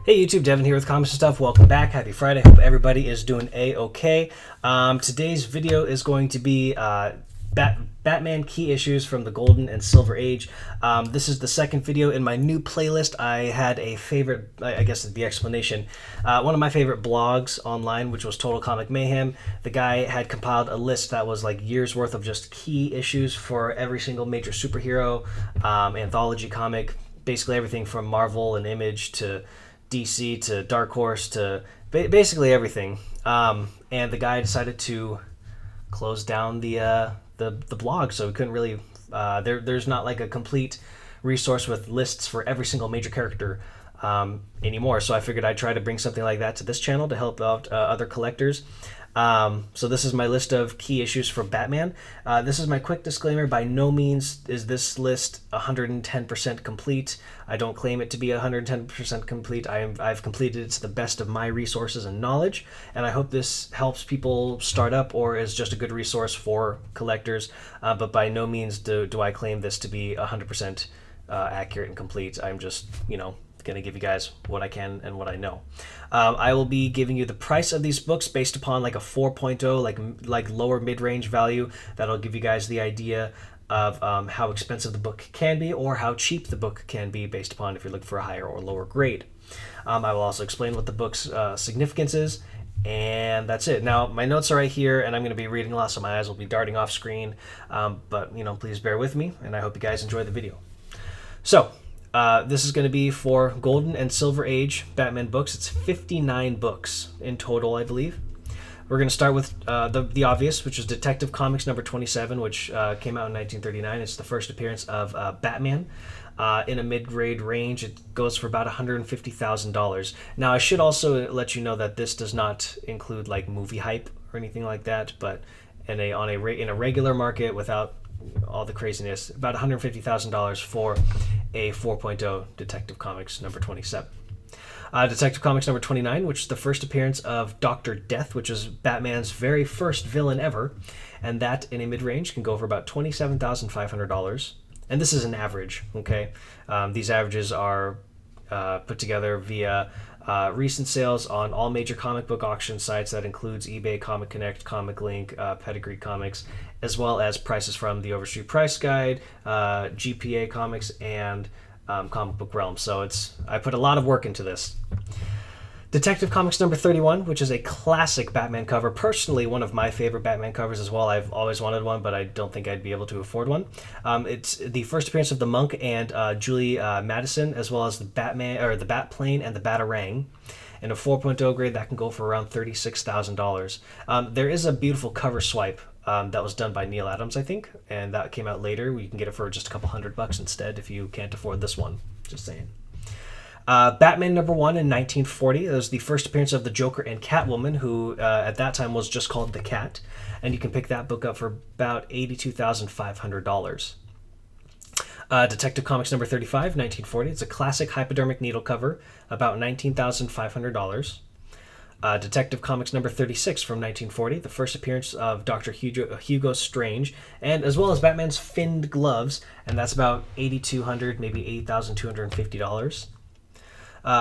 Hey YouTube, Devin here with Comics and Stuff. Welcome back. Happy Friday. Hope everybody is doing A-okay. Today's video is going to be Batman key issues from the Golden and Silver Age. This is the second video in my new playlist. I had a favorite, I guess the explanation, one of my favorite blogs online, which was Total Comic Mayhem. The guy had compiled a list that was like years worth of just key issues for every single major superhero, anthology comic, basically everything from Marvel and Image to DC to Dark Horse to basically everything. And the guy decided to close down the blog, so we couldn't really there's not like a complete resource with lists for every single major character anymore. So I figured I'd try to bring something like that to this channel to help out other collectors. So this is my list of key issues for Batman. This is my quick disclaimer. By no means is this list 110% complete. I don't claim it to be 110% complete. I've completed it to the best of my resources and knowledge, and I hope this helps people start up or is just a good resource for collectors. But by no means do I claim this to be 100% accurate and complete. I'm just, going to give you guys what I can and what I know. I will be giving you the price of these books based upon like a 4.0, like lower mid-range value. That'll give you guys the idea of how expensive the book can be or how cheap the book can be based upon if you're looking for a higher or lower grade. I will also explain what the book's significance is, and that's it. Now, my notes are right here, and I'm going to be reading a lot, so my eyes will be darting off screen, but please bear with me, and I hope you guys enjoy the video. So, this is going to be for Golden and Silver Age Batman books. It's 59 books in total, I believe. We're going to start with the obvious, which is Detective Comics number 27, which came out in 1939. It's the first appearance of Batman. In a mid-grade range, it goes for about $150,000. Now, I should also let you know that this does not include like movie hype or anything like that, but in a regular market without all the craziness, about $150,000 for a 4.0 Detective Comics number 27. Detective Comics number 29, which is the first appearance of Dr. Death, which is Batman's very first villain ever, and that in a mid-range can go for about $27,500. And this is an average, okay? These averages are put together via recent sales on all major comic book auction sites. That includes eBay, Comic Connect, Comic Link, Pedigree Comics, as well as prices from the Overstreet Price Guide, GPA Comics, and Comic Book Realm. So I put a lot of work into this. Detective Comics number 31, which is a classic Batman cover. Personally, one of my favorite Batman covers as well. I've always wanted one, but I don't think I'd be able to afford one. It's the first appearance of the Monk and Julie Madison, as well as the Batman or the Batplane and the Batarang. In a 4.0 grade, that can go for around $36,000. There is a beautiful cover swipe that was done by Neil Adams, I think, and that came out later. You can get it for just a couple $100 instead if you can't afford this one. Just saying. Batman number 1 in 1940. It was the first appearance of the Joker and Catwoman, who at that time was just called The Cat, and you can pick that book up for about $82,500. Detective Comics number 35, 1940. It's a classic hypodermic needle cover, about $19,500. Detective Comics number 36 from 1940, the first appearance of Dr. Hugo Strange, and as well as Batman's finned gloves, and that's about $8,200, maybe $8,250.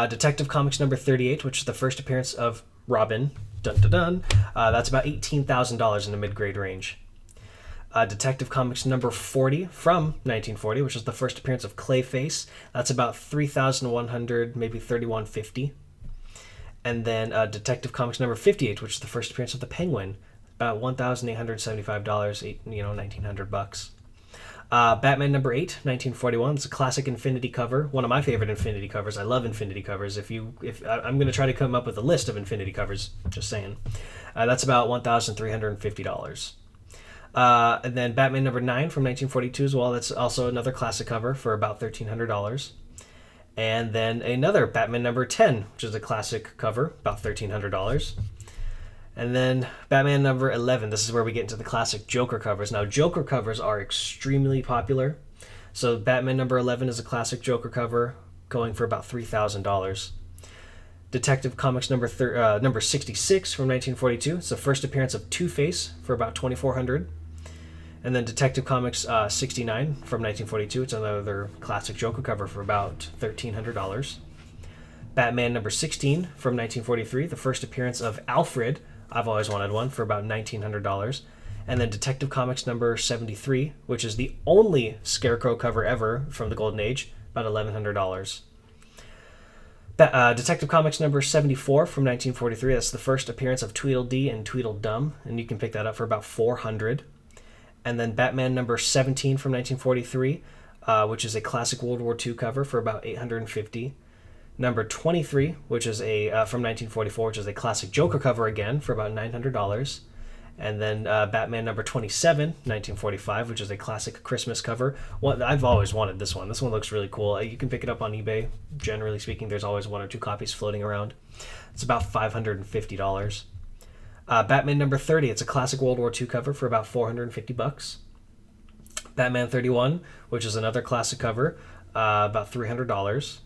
Detective Comics number 38, which is the first appearance of Robin. Dun dun dun. That's about $18,000 in the mid-grade range. Detective Comics number 40 from 1940, which is the first appearance of Clayface. That's about $3,100, maybe $3,150. And then Detective Comics number 58, which is the first appearance of the Penguin, about $1,875, $1,900. Batman number 8, 1941. It's a classic Infinity cover, one of my favorite Infinity covers. I love Infinity covers. If I'm going to try to come up with a list of Infinity covers, just saying. That's about $1,350. And then Batman number 9 from 1942 as well. That's also another classic cover for about $1,300. And then another Batman number 10, which is a classic cover, about $1,300. And then Batman number 11. This is where we get into the classic Joker covers. Now, Joker covers are extremely popular. So Batman number 11 is a classic Joker cover, going for about $3,000. Detective Comics number 66 from 1942. It's the first appearance of Two-Face for about $2,400. And then Detective Comics 69 from 1942. It's another classic Joker cover for about $1,300. Batman number 16 from 1943, the first appearance of Alfred. I've always wanted one, for about $1,900. And then Detective Comics number 73, which is the only Scarecrow cover ever from the Golden Age, about $1,100. Detective Comics number 74 from 1943, that's the first appearance of Tweedledee and Tweedledum, and you can pick that up for about $400. And then Batman number 17 from 1943, which is a classic World War II cover, for about $850. Number 23, which is a from 1944, which is a classic Joker cover again, for about $900. And then Batman number 27, 1945, which is a classic Christmas cover. I've always wanted this one. This one looks really cool. You can pick it up on eBay. Generally speaking, there's always 1 or 2 copies floating around. It's about $550. Batman number 30, it's a classic World War II cover, for about $450. Batman 31, which is another classic cover, about $300.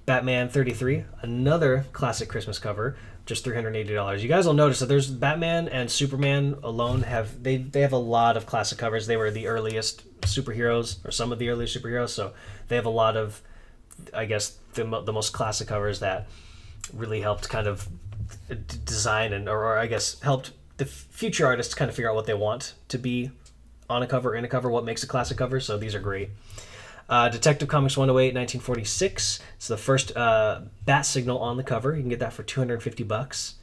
Batman 33, another classic Christmas cover, just $380. You guys will notice that there's Batman and Superman alone they have a lot of classic covers. They were the earliest superheroes, or some of the earliest superheroes, so they have a lot of, I guess, the most classic covers that really helped kind of design or I guess helped the future artists kind of figure out what they want to be on a cover, in a cover, what makes a classic cover. So these are great. Detective Comics 108, 1946. It's the first bat signal on the cover. You can get that for $250.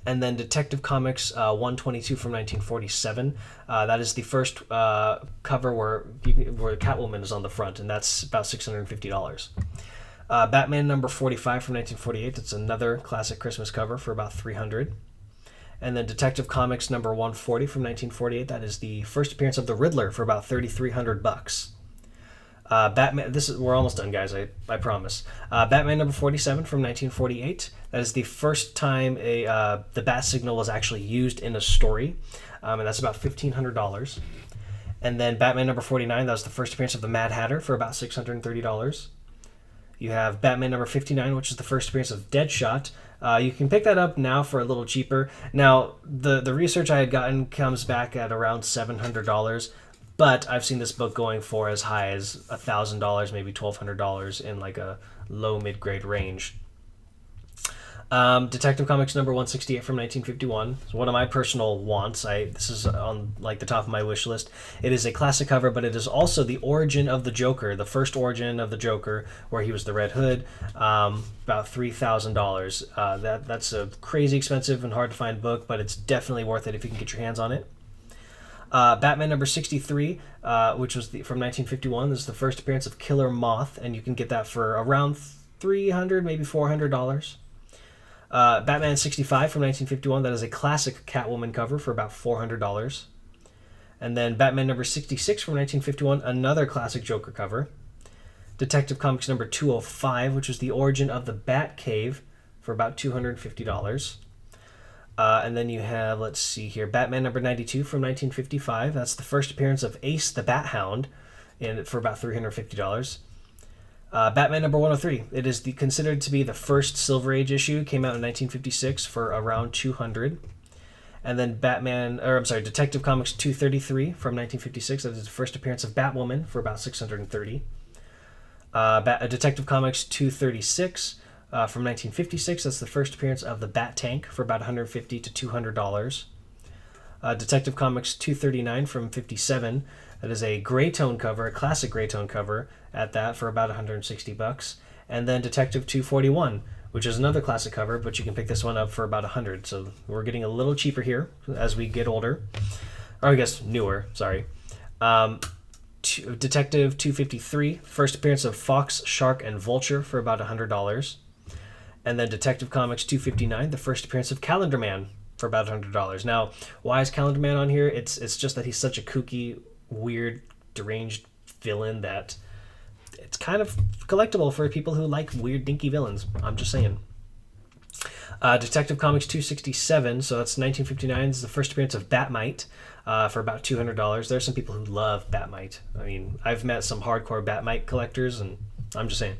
And then Detective Comics 122 from 1947. That is the first cover where Catwoman is on the front, and that's about $650. Batman number 45 from 1948. That's another classic Christmas cover, for about $300. And then Detective Comics number 140 from 1948. That is the first appearance of the Riddler, for about $3,300. Batman. We're almost done, guys. I promise. Batman number 47 from 1948. That is the first time the bat signal was actually used in a story, and that's about $1,500. And then Batman number 49. That was the first appearance of the Mad Hatter, for about $630. You have Batman number 59, which is the first appearance of Deadshot. You can pick that up now for a little cheaper. Now, the research I had gotten comes back at around $700. But I've seen this book going for as high as $1,000, maybe $1,200 in like a low mid-grade range. Detective Comics number 168 from 1951. It's one of my personal wants. This is on like the top of my wish list. It is a classic cover, but it is also the origin of the Joker, the first origin of the Joker, where he was the Red Hood. About $3,000. That's a crazy expensive and hard to find book, but it's definitely worth it if you can get your hands on it. Batman number 63, which was from 1951. This is the first appearance of Killer Moth, and you can get that for around $300, maybe $400. Batman 65 from 1951. That is a classic Catwoman cover, for about $400. And then Batman number 66 from 1951, another classic Joker cover. Detective Comics number 205, which was the origin of the Batcave, for about $250. And then you have, let's see here, Batman number 92 from 1955. That's the first appearance of Ace the Bat Hound, for about $350. Batman number 103. It is considered to be the first Silver Age issue. Came out in 1956 for around $200. And then Detective Comics 233 from 1956. That is the first appearance of Batwoman, for about $630. Detective Comics 236. From 1956, that's the first appearance of the Bat Tank, for about $150 to $200. Detective Comics 239 from 57, that is a gray tone cover, a classic gray tone cover, at that for about $160. And then Detective 241, which is another classic cover, but you can pick this one up for about $100. So we're getting a little cheaper here as we get older, or I guess newer. Sorry. Detective 253, first appearance of Fox, Shark, and Vulture, for about $100. And then Detective Comics 259, the first appearance of Calendar Man, for about $100. Now, why is Calendar Man on here? It's just that he's such a kooky, weird, deranged villain that it's kind of collectible for people who like weird, dinky villains. I'm just saying. Detective Comics 267, so that's 1959. This is the first appearance of Batmite, for about $200. There's some people who love Batmite. I mean, I've met some hardcore Batmite collectors, and I'm just saying.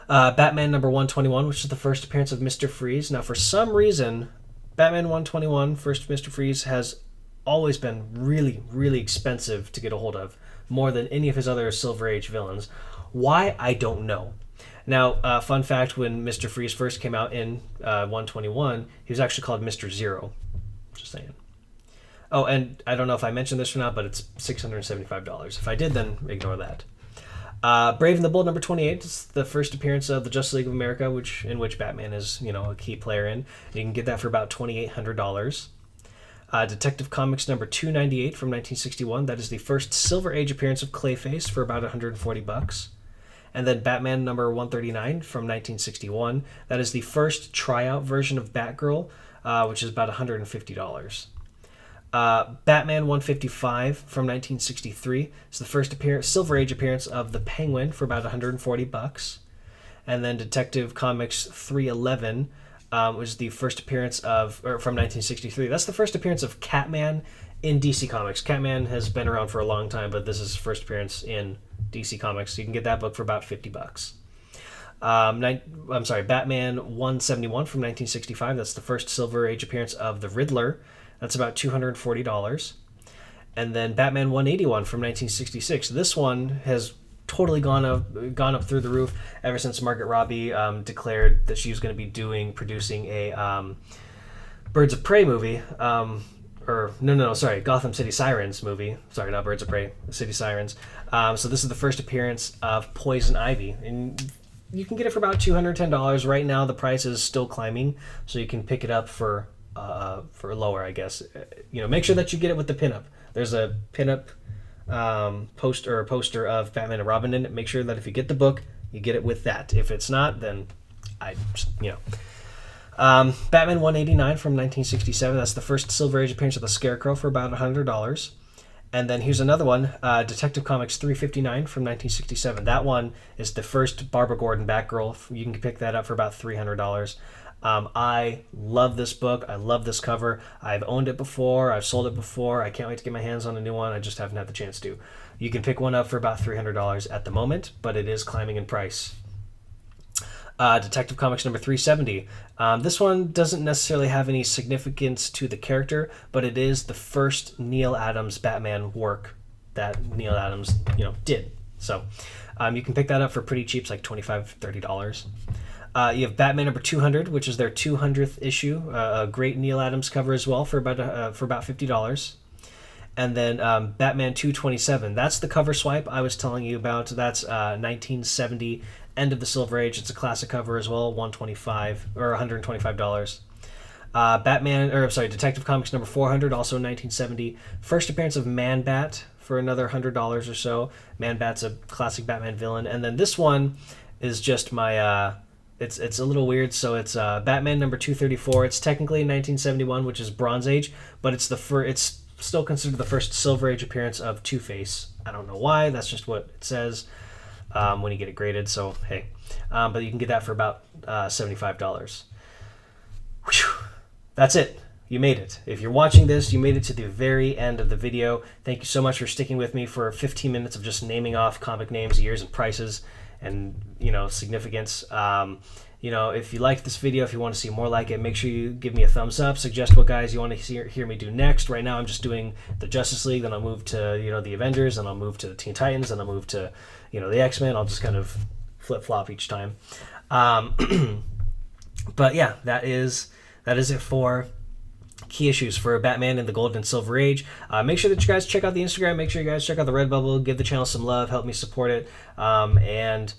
Batman number 121, which is the first appearance of Mr. Freeze. Now, for some reason, Batman 121, first Mr. Freeze, has always been really, really expensive to get a hold of, more than any of his other Silver Age villains. Why, I don't know. Now, fun fact, when Mr. Freeze first came out in 121, he was actually called Mr. Zero. Just saying. Oh, and I don't know if I mentioned this or not, but it's $675. If I did, then ignore that. Brave and the Bold number 28 is the first appearance of the Justice League of America, in which Batman is, a key player in. You can get that for about $2,800. Detective Comics number 298 from 1961. That is the first Silver Age appearance of Clayface for about $140. And then Batman number 139 from 1961. That is the first tryout version of Batgirl, which is about $150. Batman 155 from 1963 is the first Silver Age appearance of the Penguin for about $140. And then Detective Comics 311 was the first appearance from 1963. That's the first appearance of Catman in DC Comics. Catman has been around for a long time, but this is his first appearance in DC Comics. You can get that book for about $50. Batman 171 from 1965. That's the first Silver Age appearance of the Riddler. That's about $240. And then Batman 181 from 1966. This one has totally gone up through the roof ever since Margot Robbie declared that she was going to be producing a Birds of Prey movie. Gotham City Sirens movie. Sorry, not Birds of Prey, City Sirens. So this is the first appearance of Poison Ivy. And you can get it for about $210. Right now, the price is still climbing, so you can pick it up for lower, I guess. Make sure that you get it with the pinup. There's a pinup poster of Batman and Robin in it. Make sure that if you get the book, you get it with that. If it's not, then Batman 189 from 1967. That's the first Silver Age appearance of the Scarecrow for about $100. And then here's another one, Detective Comics 359 from 1967. That one is the first Barbara Gordon Batgirl. You can pick that up for about $300. I love this book. I love this cover. I've owned it before. I've sold it before. I can't wait to get my hands on a new one. I just haven't had the chance to. You can pick one up for about $300 at the moment, but it is climbing in price. Detective Comics number 370. This one doesn't necessarily have any significance to the character, but it is the first Neil Adams Batman work that Neil Adams, did. So you can pick that up for pretty cheap, it's like $25, $30. You have Batman number 200, which is their 200th issue, a great Neil Adams cover as well for about $50. And then Batman 227, that's the cover swipe I was telling you about. That's 1970, end of the Silver Age. It's a classic cover as well, $125. Detective Comics number 400, also 1970, first appearance of Man-Bat for another $100 or so. Man-Bat's a classic Batman villain. And then this one is just my it's a little weird. So it's Batman number 234. It's technically 1971, which is Bronze Age, but it's it's still considered the first Silver Age appearance of Two-Face. I don't know why. That's just what it says when you get it graded. So hey, but you can get that for about $75. Whew. That's it. You made it. If you're watching this, you made it to the very end of the video. Thank you so much for sticking with me for 15 minutes of just naming off comic names, years, and prices, and significance. If you liked this video, if you want to see more like it, make sure you give me a thumbs up. Suggest what guys you want to hear me do next. Right now, I'm just doing the Justice League, then I'll move to the Avengers, then I'll move to the Teen Titans, then I'll move to the X-Men. I'll just kind of flip-flop each time. But yeah, that is it for key issues for Batman in the Golden and Silver Age. Make sure that you guys check out the Instagram. Make sure you guys check out the Redbubble. Give the channel some love. Help me support it. And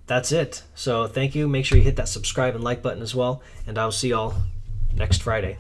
that's it. So thank you. Make sure you hit that subscribe and like button as well. And I'll see y'all next Friday.